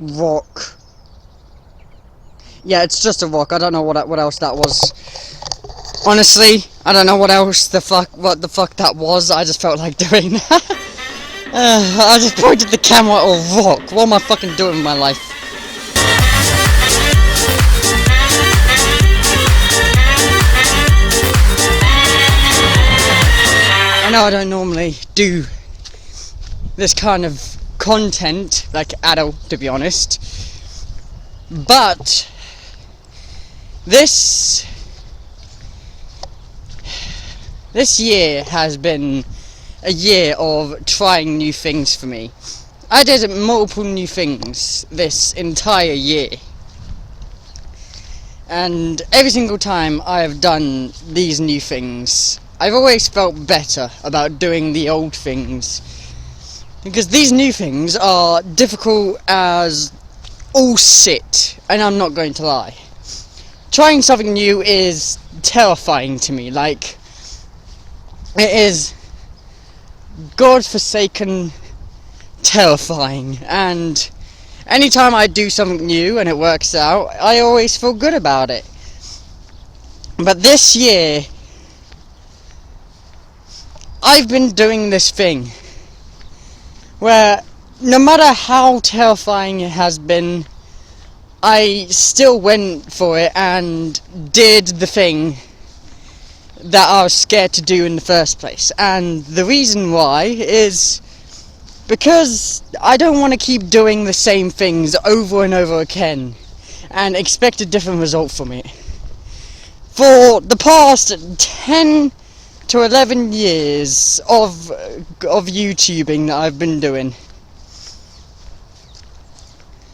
rock. Yeah, it's just a rock. I don't know what else that was. Honestly, I don't know what the fuck that was. I just felt like doing that. I just pointed the camera at a rock. What am I fucking doing with my life? I know I don't normally do this kind of content, like adult, to be honest, but this year has been a year of trying new things for me. I did multiple new things this entire year, and every single time I have done these new things, I've always felt better about doing the old things, because these new things are difficult as all shit, and I'm not going to lie. Trying something new is terrifying to me. Like, it is godforsaken terrifying, and anytime I do something new and it works out, I always feel good about it. But this year, I've been doing this thing where no matter how terrifying it has been, I still went for it and did the thing that I was scared to do in the first place. And the reason why is because I don't want to keep doing the same things over and over again and expect a different result from it. For the past 10 to 11 years of YouTubing that I've been doing,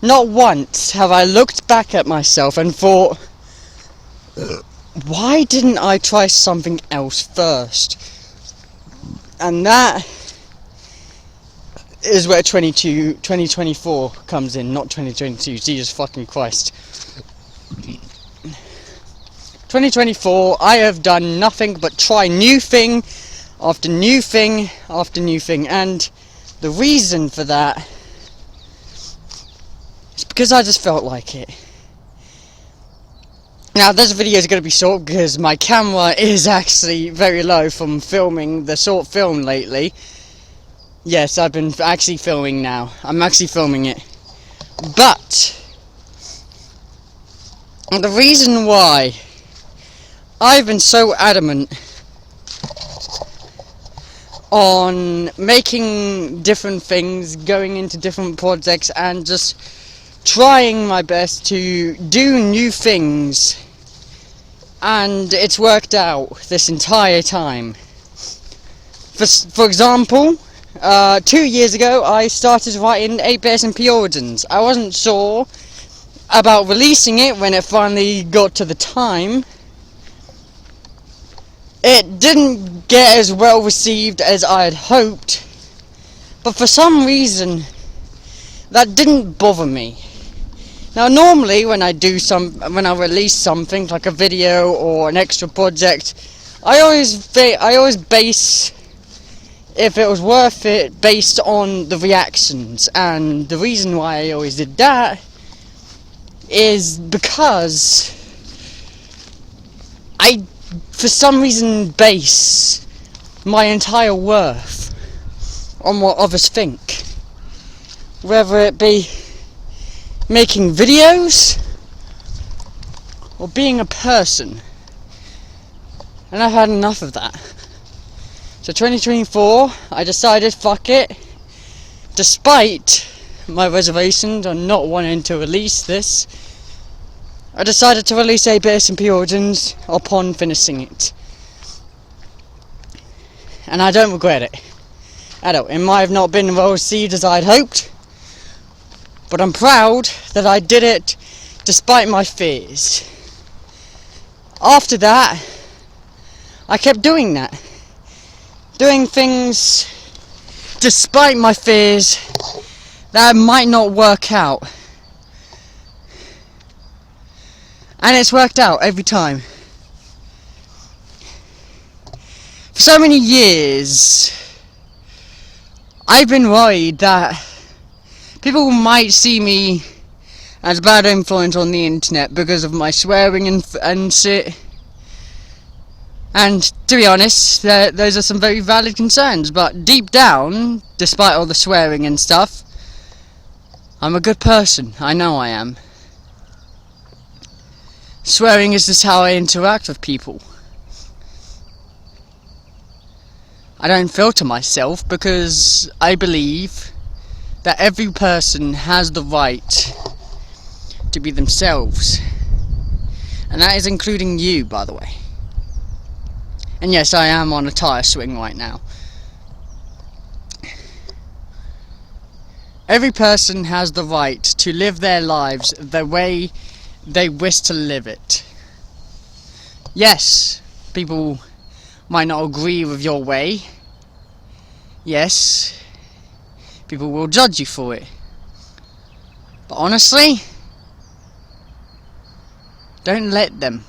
not once have I looked back at myself and thought, why didn't I try something else first? And that is where 2024 comes in, not 2022, Jesus fucking Christ. 2024, I have done nothing but try new thing after new thing after new thing, and the reason for that is because I just felt like it. Now, this video is going to be short because my camera is actually very low from filming the short film lately. Yes, I've been actually filming now. I'm actually filming it. But the reason why I've been so adamant on making different things, going into different projects, and just trying my best to do new things, and it's worked out this entire time. For example, 2 years ago I started writing 8-bit SMP Origins. I wasn't sure about releasing it when it finally got to the time. It didn't get as well received as I had hoped, but for some reason that didn't bother me. Now, normally when I release something like a video or an extra project, I always base if it was worth it based on the reactions, and the reason why I always did that is because I, for some reason, base my entire worth on what others think, whether it be making videos or being a person, and I've had enough of that. So 2024, I decided, fuck it, despite my reservations on not wanting to release this, I decided to release 8-bit SMP Origins upon finishing it. And I don't regret it at all. It might have not been well received as I'd hoped, but I'm proud that I did it despite my fears. After that, I kept doing that. Doing things despite my fears that might not work out. And it's worked out every time. For so many years, I've been worried that People might see me as a bad influence on the internet because of my swearing and shit. And to be honest, those are some very valid concerns. But deep down, despite all the swearing and stuff, I'm a good person. I know I am. Swearing is just how I interact with people. I don't filter myself because I believe that every person has the right to be themselves. And that is including you, by the way. And yes, I am on a tire swing right now. Every person has the right to live their lives the way they wish to live it. Yes, people might not agree with your way. Yes, people will judge you for it. But honestly, don't let them.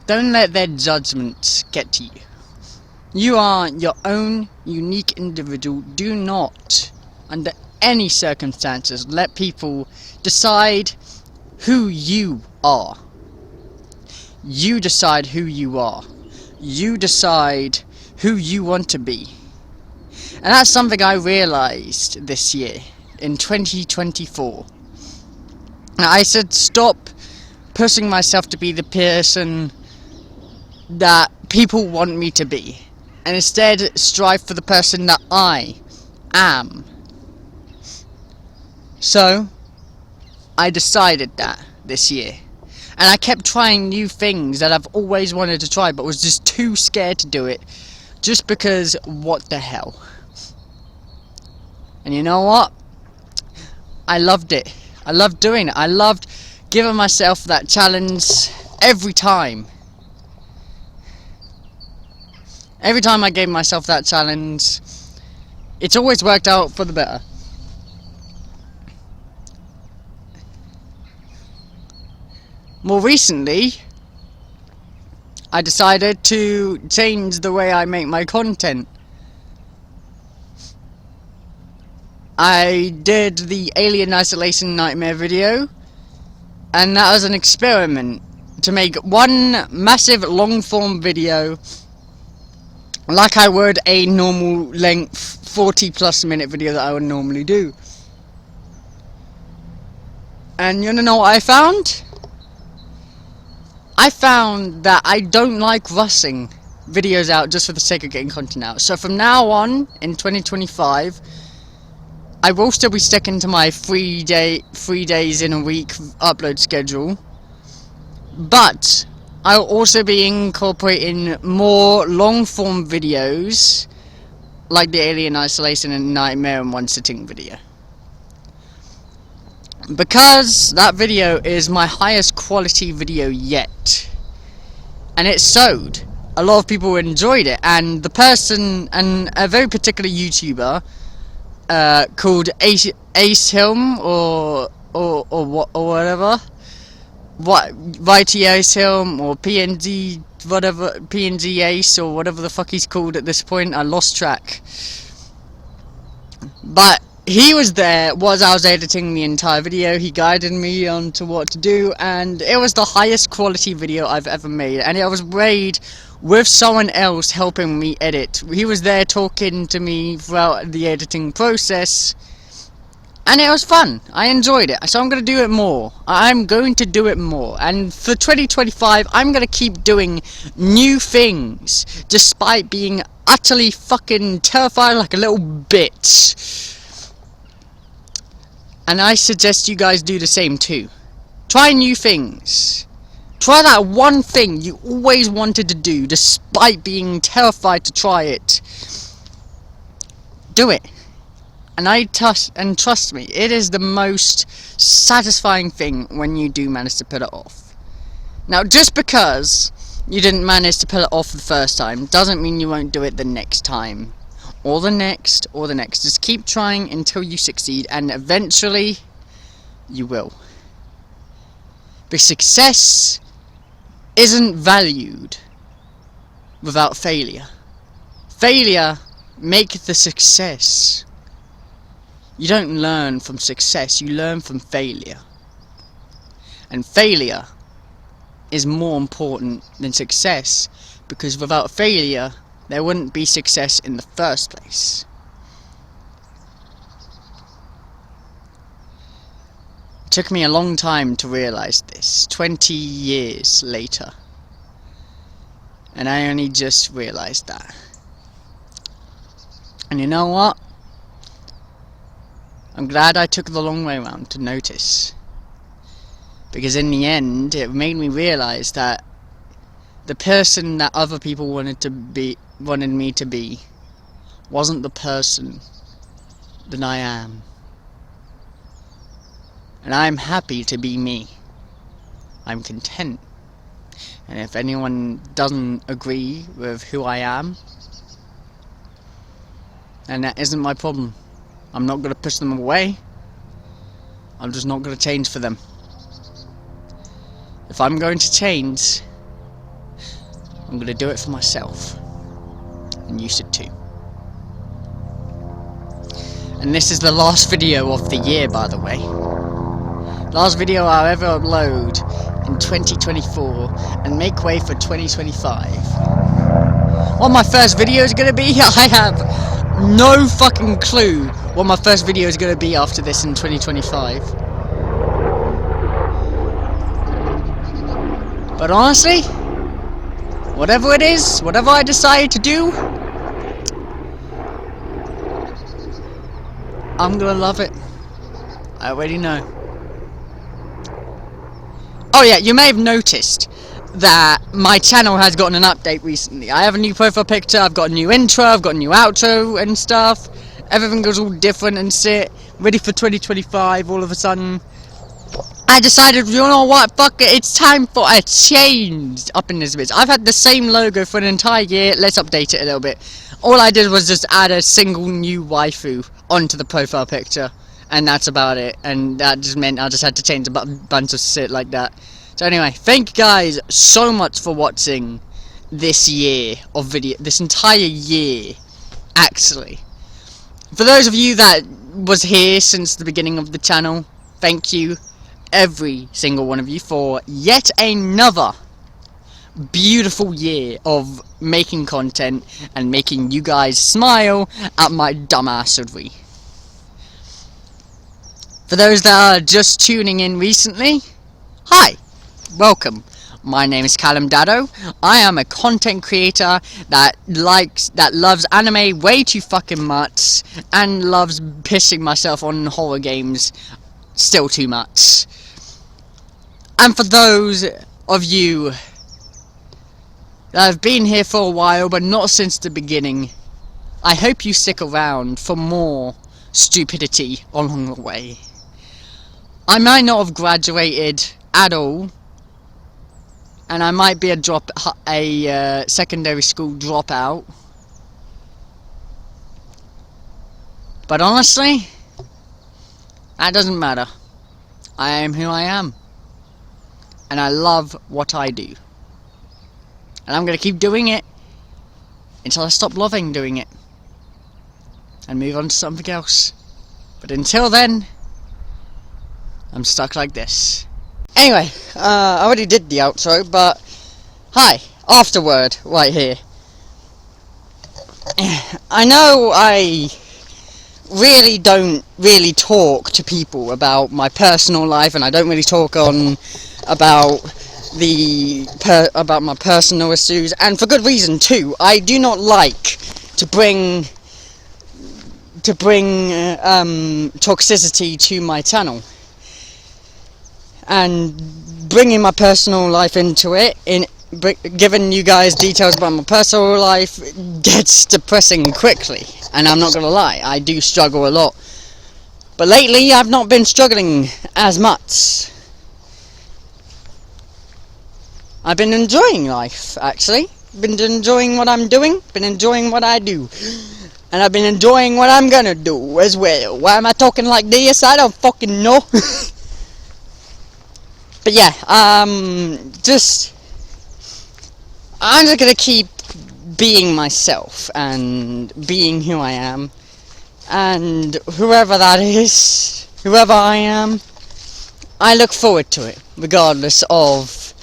Don't let their judgments get to you. You are your own unique individual. Do not, under any circumstances, let people decide who you are. You decide who you are. You decide who you want to be. And that's something I realised this year, in 2024. Now, I said stop pushing myself to be the person that people want me to be, and instead strive for the person that I am. So I decided that this year, and I kept trying new things that I've always wanted to try but was just too scared to do it, just because what the hell. And you know what? I loved it. I loved doing it. I loved giving myself that challenge every time. Every time I gave myself that challenge, it's always worked out for the better. More recently, I decided to change the way I make my content. I did the Alien Isolation Nightmare video, and that was an experiment to make one massive long form video like I would a normal length 40+ minute video that I would normally do. And you wanna know what I found? I found that I don't like rushing videos out just for the sake of getting content out. So from now on, in 2025, I will still be sticking to my 3 days in a week upload schedule, but I'll also be incorporating more long form videos like the Alien Isolation and Nightmare in one sitting video, because that video is my highest quality video yet, and it showed. A lot of people enjoyed it, and the person, and a very particular YouTuber called Ace Hilm or whatever, YT Ace Hilm or PNG whatever, PNG Ace or whatever the fuck he's called at this point. I lost track. But he was there whilst I was editing the entire video. He guided me on to what to do, and it was the highest quality video I've ever made, and it was made with someone else helping me edit. He was there talking to me throughout the editing process, and it was fun. I enjoyed it, so I'm going to do it more. I'm going to do it more, and for 2025 I'm going to keep doing new things despite being utterly fucking terrified like a little bitch. And I suggest you guys do the same too. Try new things. Try that one thing you always wanted to do despite being terrified to try it. Do it. And trust me, it is the most satisfying thing when you do manage to pull it off. Now, just because you didn't manage to pull it off the first time doesn't mean you won't do it the next time, or the next, or the next. Just keep trying until you succeed, and eventually you will. But success isn't valued without failure. Failure makes the success. You don't learn from success, you learn from failure. And failure is more important than success, because without failure, there wouldn't be success in the first place. It took me a long time to realise this, 20 years later. And I only just realised that. And you know what? I'm glad I took the long way round to notice. Because in the end, it made me realise that the person that other people wanted me to be wasn't the person that I am. And I'm happy to be me. I'm content. And if anyone doesn't agree with who I am, then that isn't my problem. I'm not going to push them away. I'm just not going to change for them. If I'm going to change, I'm going to do it for myself. And you should too. And this is the last video of the year, by the way. Last video I'll ever upload in 2024 and make way for 2025. What my first video is going to be, I have no fucking clue what my first video is going to be after this in 2025. But honestly, whatever it is, whatever I decide to do, I'm gonna love it. I already know. Oh yeah, you may have noticed that my channel has gotten an update recently. I have a new profile picture, I've got a new intro, I've got a new outro and stuff. Everything goes all different and shit. Ready for 2025 all of a sudden. I decided, you know what, fuck it, it's time for a change up in this bitch. I've had the same logo for an entire year, let's update it a little bit. All I did was just add a single new waifu onto the profile picture. And that's about it. And that just meant I just had to change a bunch of shit like that. So anyway, thank you guys so much for watching this year of video. This entire year, actually. For those of you that was here since the beginning of the channel, thank you, every single one of you, for yet another beautiful year of making content and making you guys smile at my dumbassery. For those that are just tuning in recently, hi, welcome. My name is Callum Dado. I am a content creator that loves anime way too fucking much and loves pissing myself on horror games still too much. And for those of you that have been here for a while but not since the beginning, I hope you stick around for more stupidity along the way. I might not have graduated at all, and I might be a secondary school dropout, but honestly, that doesn't matter. I am who I am, and I love what I do, and I'm going to keep doing it until I stop loving doing it and move on to something else. But until then, I'm stuck like this. Anyway, I already did the outro, but hi, afterword, right here. I know I really don't talk to people about my personal life, and I don't really talk on about my personal issues, and for good reason too. I do not like to bring toxicity to my channel. And bringing my personal life into it, giving you guys details about my personal life, gets depressing quickly. And I'm not gonna lie, I do struggle a lot. But lately, I've not been struggling as much. I've been enjoying life, actually. Been enjoying what I'm doing, been enjoying what I do. And I've been enjoying what I'm gonna do as well. Why am I talking like this? I don't fucking know. But yeah, I'm just gonna keep being myself and being who I am, and whoever that is, whoever I am, I look forward to it, regardless of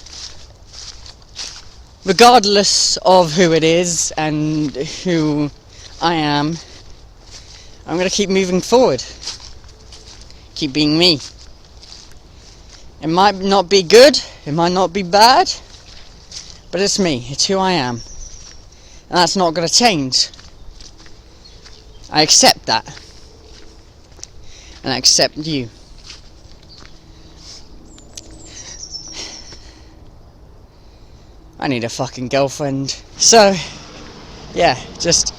who it is and who I am. I'm gonna keep moving forward, keep being me. It might not be good, it might not be bad, but it's me, it's who I am, and that's not gonna change. I accept that, and I accept you. I need a fucking girlfriend. So, yeah, just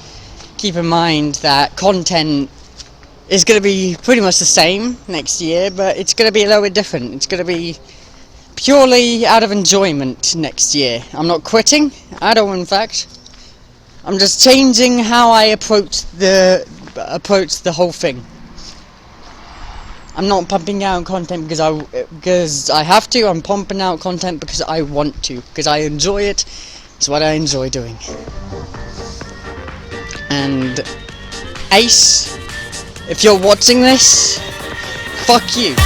keep in mind that content is going to be pretty much the same next year, but it's going to be a little bit different. It's going to be purely out of enjoyment next year. I'm not quitting at all, in fact. I'm just changing how I approach the whole thing. I'm not pumping out content because I have to. I'm pumping out content because I want to, because I enjoy it. It's what I enjoy doing. And Ace, if you're watching this, fuck you.